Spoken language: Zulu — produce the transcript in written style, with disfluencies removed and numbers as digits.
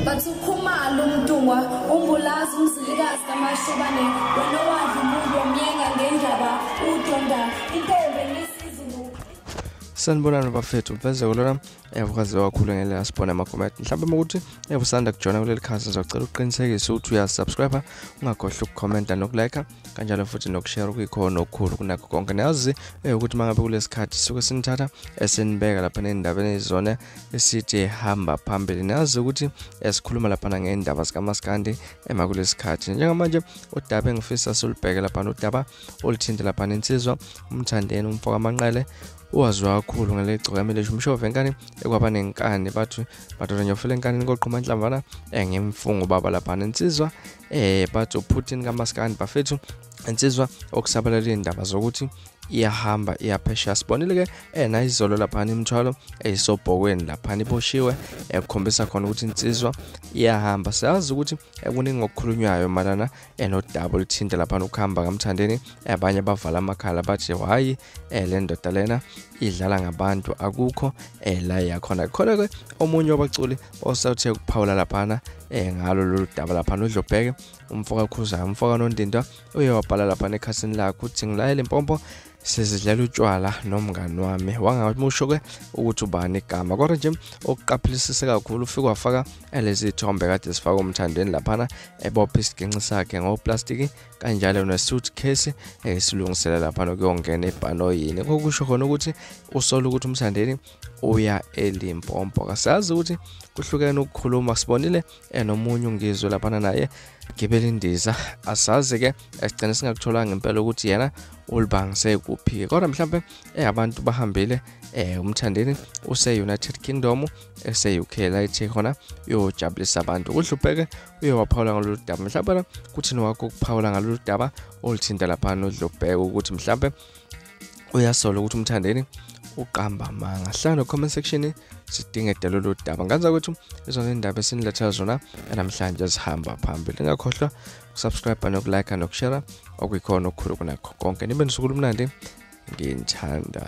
bathi ukhumalo umntungwa umbulazi umzilikazi kamashobane wena wadla umuntu womyenga ngendaba udonda intombi ngesizulu. Sanibonani bafethu beze kulona ukwaziwa kakhulu ngele sibona ama comment mhlawumbe ukuthi usanda kujoina kuleli khasi ngizocela uqinisekise ukuthi uyasubscribe ungakhohlwa ukucomment nokulike kanjalo futhi nokushare kukhona okukhulu kunakho konke niyazi ukuthi mangabe kulesikhathi suke sinithatha esenibeka lapha endabeni ezone esithi hamba phambili niyazi ukuthi esikhuluma lapha ngendaba zikaMaskandi emakulesikhathi njengamanje udaba engifisa sulibheke lapha udaba olithinte lapha insizwa uMthandeni umfoka amanqele uwaziwa kakhulu ngeGcokama umshove enkani ekwaba nenkani bathu badonyo fele enkani ngoqhuma inhlamvana ngemfungo baba lapha insizwa bathu Putin kaMaskandi bafethu insizwa okusabalala indaba zokuthi iyahamba iyaphesha sibonile ke nayizolo lapha imthwalo eyisobhokweni lapha iboshiwe ekukhombisa khona ukuthi insizwa iyahamba siyazi ukuthi kuningi okukhulunywayo malana enodaba olithinte lapha ukuhamba kaMthandeni abanye bavala amakhala bathi hayi le ndoda lena idlala ngabantu akukho la yakhona khona ke omunye wabaculi osawuthe ukuphawula lapha ngalo lolu daba lapha uDlubheke umfoka khuza umfoka noNdindwa uye wabhala lapha ekhasini lakhe uthi ngila eLimpompo sizidlela utshwala nomngani wami wangamusho ke ukuthi ubani igama kodwa nje okuqaphelisise kakhulu ufika wafaka lezi ithombe kade sifaka uMthandeni lapha ebopha isiginci sakhe ngoplastic kanjalo nesuitcase esilungisela lapha nokuyongena ebhanoyini kokusho khona ukuthi usola ukuthi uMthandeni uya eLimpompo kasazi ukuthi kuhlukene ukukhuluma sibonile nomunye ungizwe lapha naye gibela indiza asazi ke esigcina singakuthola ngempela ukuthi yena ulibangise kuphi kodwa mhlambe abantu bahambile uMthandeni use United Kingdom ese UK la ethe khona uyojabulisa abantu uDlubheke uye waphawula ngalolu daba mhlambe kuthini wakho ukuphawula ngalolu daba olithinta lapha noDlubheke ukuthi mhlambe uyasola ukuthi uMthandeni uqamba amanga hlala comment section sidinga lolu daba ngaza kwethu izona indaba esiniletha zona namhlanje sihamba phambili ngakhohlwa subscribe nokulike nokushare okukhona okukhulu kunakho konke nibe nisuku lumnandi nginthanda